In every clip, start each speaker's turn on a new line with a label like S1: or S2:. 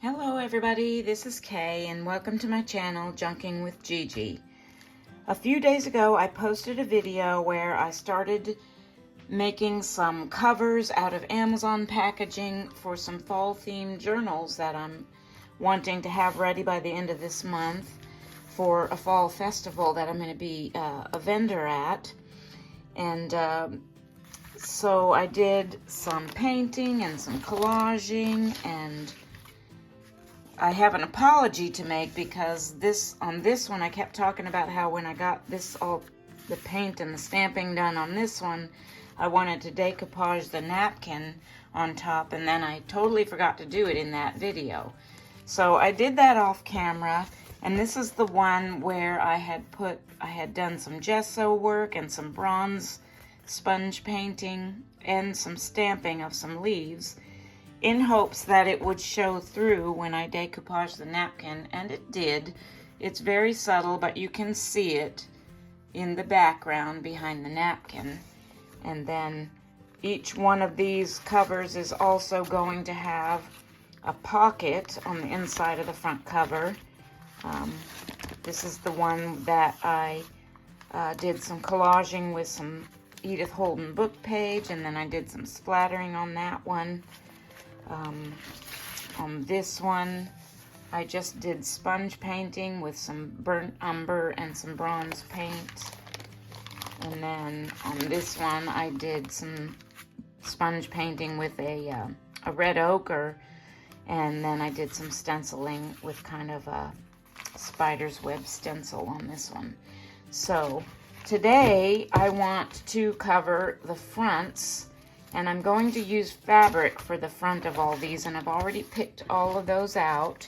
S1: Hello everybody, this is Kay and welcome to my channel, Junking with Gigi. A few days ago I posted a video where I started making some covers out of Amazon packaging for some fall themed journals that I'm wanting to have ready by the end of this month for a fall festival that I'm going to be a vendor at. And so I did some painting and some collaging, and I have an apology to make because on this one I kept talking about how when I got the paint and the stamping done on this one, I wanted to decoupage the napkin on top, and then I totally forgot to do it in that video. So I did that off camera, and this is the one where I had done some gesso work and some bronze sponge painting and some stamping of some leaves in hopes that it would show through when I decoupaged the napkin, and it did. It's very subtle, but you can see it in the background behind the napkin. And then each one of these covers is also going to have a pocket on the inside of the front cover. This is the one that I did some collaging with some Edith Holden book page, and then I did some splattering on that one. On this one, I just did sponge painting with some burnt umber and some bronze paint. And then on this one, I did some sponge painting with a red ochre, and then I did some stenciling with kind of a spider's web stencil on this one. So today I want to cover the fronts, and I'm going to use fabric for the front of all these, and I've already picked all of those out.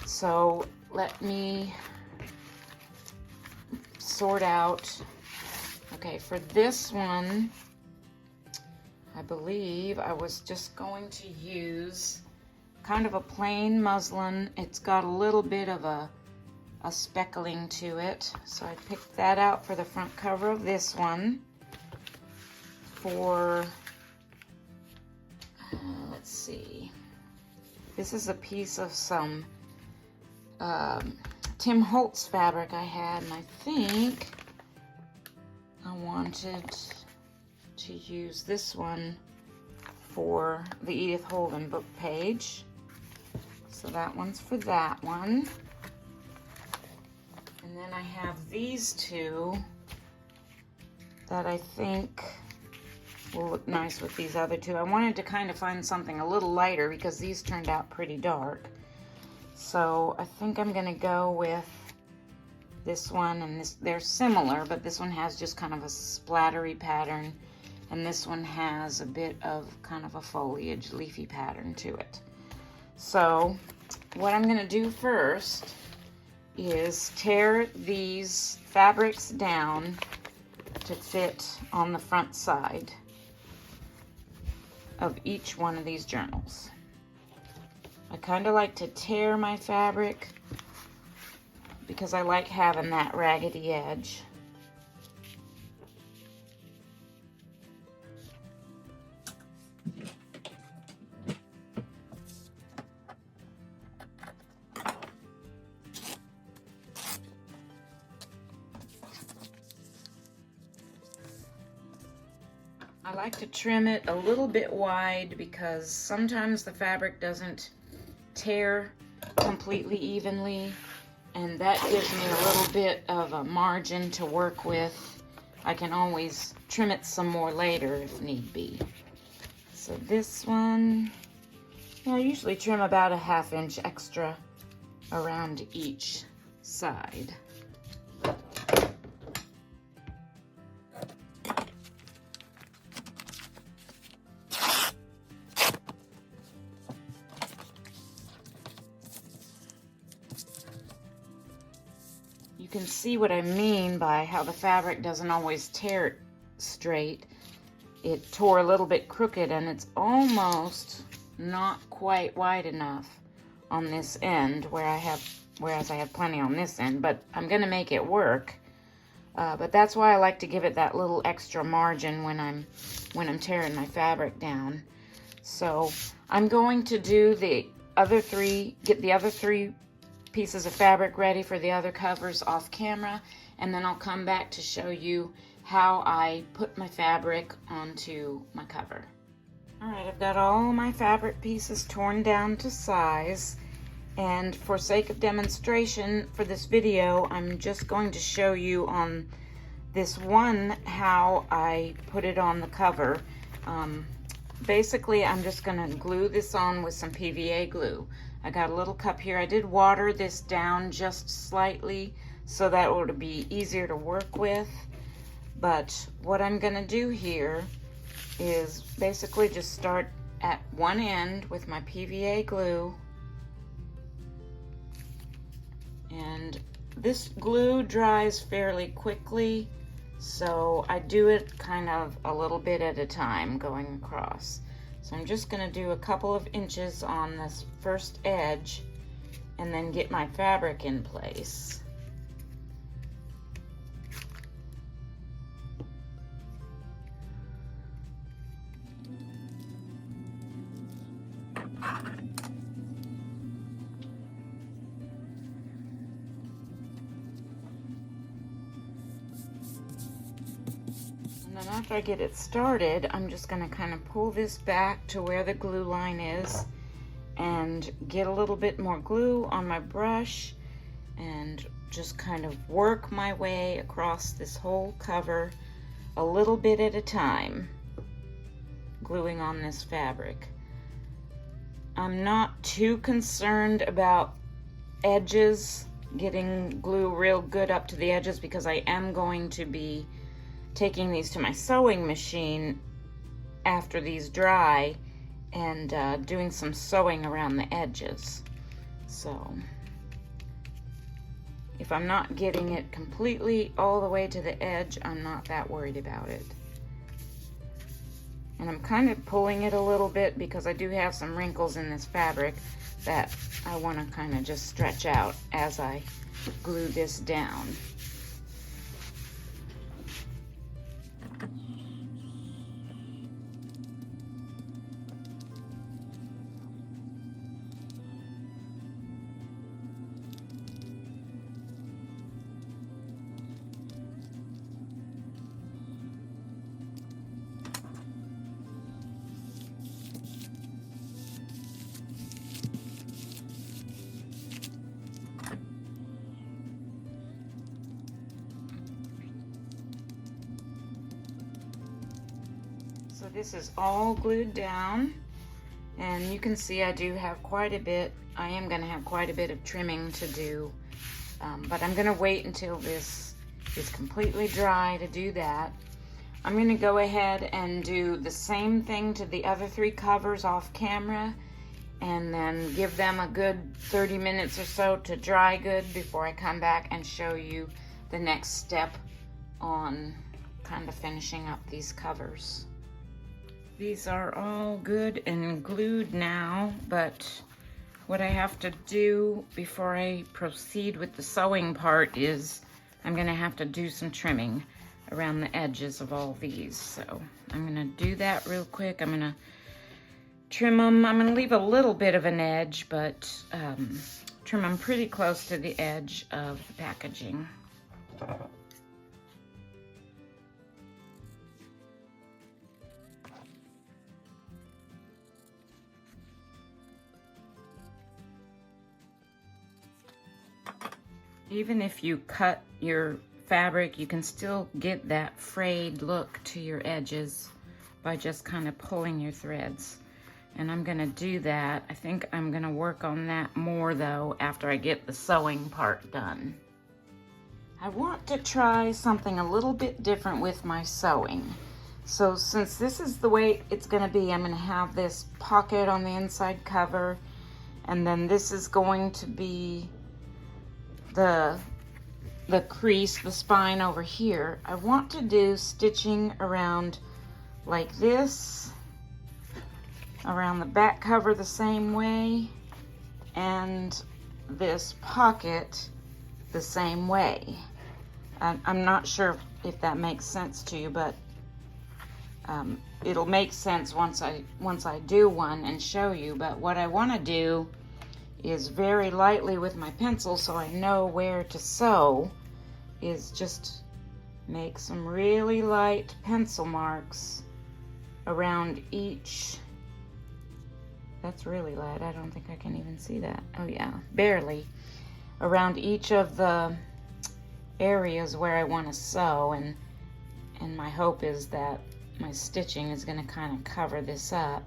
S1: So let me sort out. Okay, for this one, I believe I was just going to use kind of a plain muslin. It's got a little bit of a speckling to it. So I picked that out for the front cover of this one. For let's see, this is a piece of some Tim Holtz fabric I had, and I think I wanted to use this one for the Edith Holden book page. So that one's for that one. And then I have these two that I think will look nice with these other two. I wanted to kind of find something a little lighter because these turned out pretty dark. So I think I'm gonna go with this one, and this, they're similar, but this one has just kind of a splattery pattern, and this one has a bit of kind of a foliage leafy pattern to it. So what I'm gonna do first is tear these fabrics down to fit on the front side of each one of these journals. I kind of like to tear my fabric because I like having that raggedy edge. I like to trim it a little bit wide because sometimes the fabric doesn't tear completely evenly, and that gives me a little bit of a margin to work with. I can always trim it some more later if need be. So this one, I usually trim about a ½ inch extra around each side. You can see what I mean by how the fabric doesn't always tear straight. It tore a little bit crooked, and it's almost not quite wide enough on this end whereas I have plenty on this end, but I'm gonna make it work. But that's why I like to give it that little extra margin when I'm tearing my fabric down. So I'm going to do the get the other three pieces of fabric ready for the other covers off camera, and then I'll come back to show you how I put my fabric onto my cover. Alright, I've got all my fabric pieces torn down to size, and for sake of demonstration for this video, I'm just going to show you on this one how I put it on the cover. Basically, I'm just going to glue this on with some PVA glue. I got a little cup here. I did water this down just slightly so that it would be easier to work with. But what I'm going to do here is basically just start at one end with my PVA glue. And this glue dries fairly quickly, so I do it kind of a little bit at a time going across. So I'm just going to do a couple of inches on this first edge and then get my fabric in place. And then after I get it started, I'm just going to kind of pull this back to where the glue line is and get a little bit more glue on my brush and just kind of work my way across this whole cover a little bit at a time, gluing on this fabric. I'm not too concerned about edges, getting glue real good up to the edges, because I am going to be taking these to my sewing machine after these dry and doing some sewing around the edges. So if I'm not getting it completely all the way to the edge, I'm not that worried about it. And I'm kind of pulling it a little bit because I do have some wrinkles in this fabric that I want to kind of just stretch out as I glue this down. So this is all glued down, and you can see I do have quite a bit. I am going to have quite a bit of trimming to do, but I'm going to wait until this is completely dry to do that. I'm going to go ahead and do the same thing to the other three covers off camera, and then give them a good 30 minutes or so to dry good before I come back and show you the next step on kind of finishing up these covers. These are all good and glued now, but what I have to do before I proceed with the sewing part is I'm going to have to do some trimming around the edges of all these. So I'm going to do that real quick. I'm going to trim them. I'm going to leave a little bit of an edge, but trim them pretty close to the edge of the packaging. Even if you cut your fabric, you can still get that frayed look to your edges by just kind of pulling your threads. And I'm gonna do that. I think I'm gonna work on that more though after I get the sewing part done. I want to try something a little bit different with my sewing. So since this is the way it's gonna be, I'm gonna have this pocket on the inside cover, and then this is going to be the crease, the spine over here. I want to do stitching around like this, around the back cover the same way, and this pocket the same way. I'm not sure if that makes sense to you, but it'll make sense once I do one and show you. But what I want to do is very lightly with my pencil so I know where to sew is just make some really light pencil marks around each. That's really light. I don't think I can even see that. Oh yeah, barely. Around each of the areas where I want to sew, and my hope is that my stitching is going to kind of cover this up.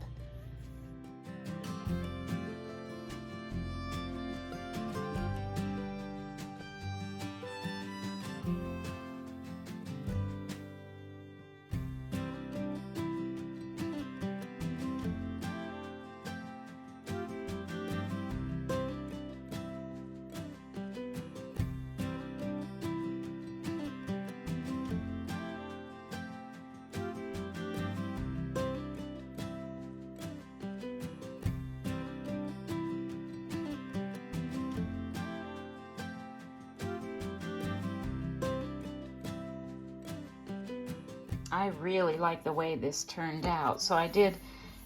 S1: I really like the way this turned out. So I did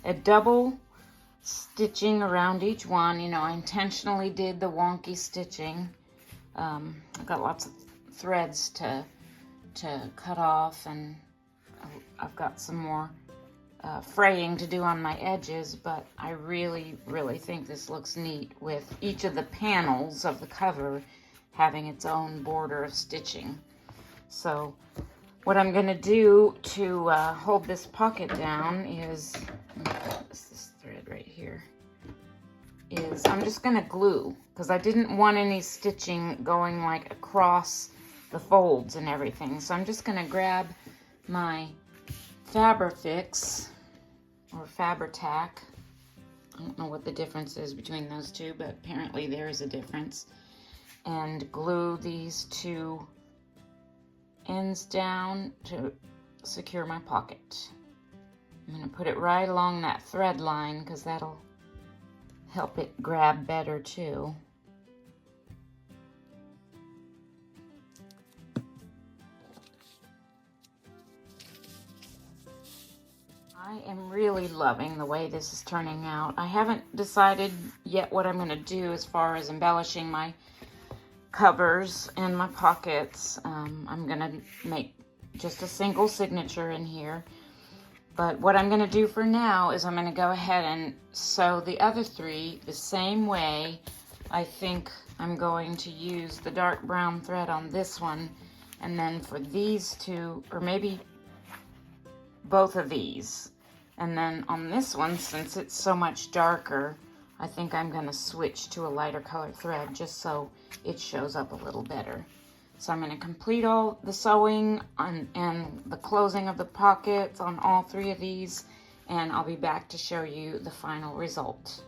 S1: a double stitching around each one. You know, I intentionally did the wonky stitching. I've got lots of threads to cut off, and I've got some more fraying to do on my edges, but I really think this looks neat with each of the panels of the cover having its own border of stitching. So what I'm going to do to hold this pocket down is, this thread right here, is I'm just going to glue, because I didn't want any stitching going like across the folds and everything. So I'm just going to grab my Fabrifix or Fabri-Tac. I don't know what the difference is between those two, but apparently there is a difference. And glue these two ends down to secure my pocket. I'm going to put it right along that thread line because that'll help it grab better too. I am really loving the way this is turning out. I haven't decided yet what I'm going to do as far as embellishing my covers and my pockets. I'm going to make just a single signature in here. But what I'm going to do for now is I'm going to go ahead and sew the other three the same way. I think I'm going to use the dark brown thread on this one, and then for these two, or maybe both of these. And then on this one, since it's so much darker, I think I'm going to switch to a lighter colored thread just so it shows up a little better. So I'm going to complete all the sewing and the closing of the pockets on all three of these, and I'll be back to show you the final result.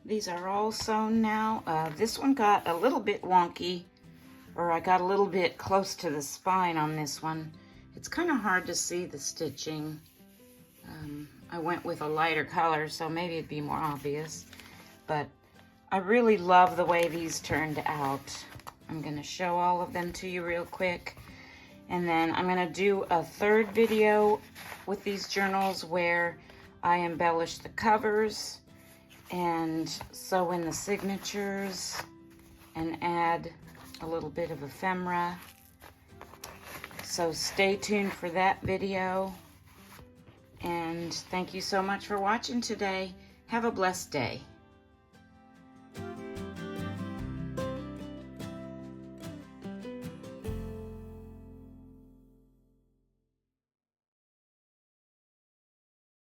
S1: These are all sewn now. This one got a little bit wonky, or I got a little bit close to the spine on this one. It's kind of hard to see the stitching. I went with a lighter color, so maybe it'd be more obvious. But I really love the way these turned out. I'm going to show all of them to you real quick. And then I'm going to do a third video with these journals where I embellish the covers and sew in the signatures and add a little bit of ephemera. So stay tuned for that video. And thank you so much for watching today. Have a blessed day.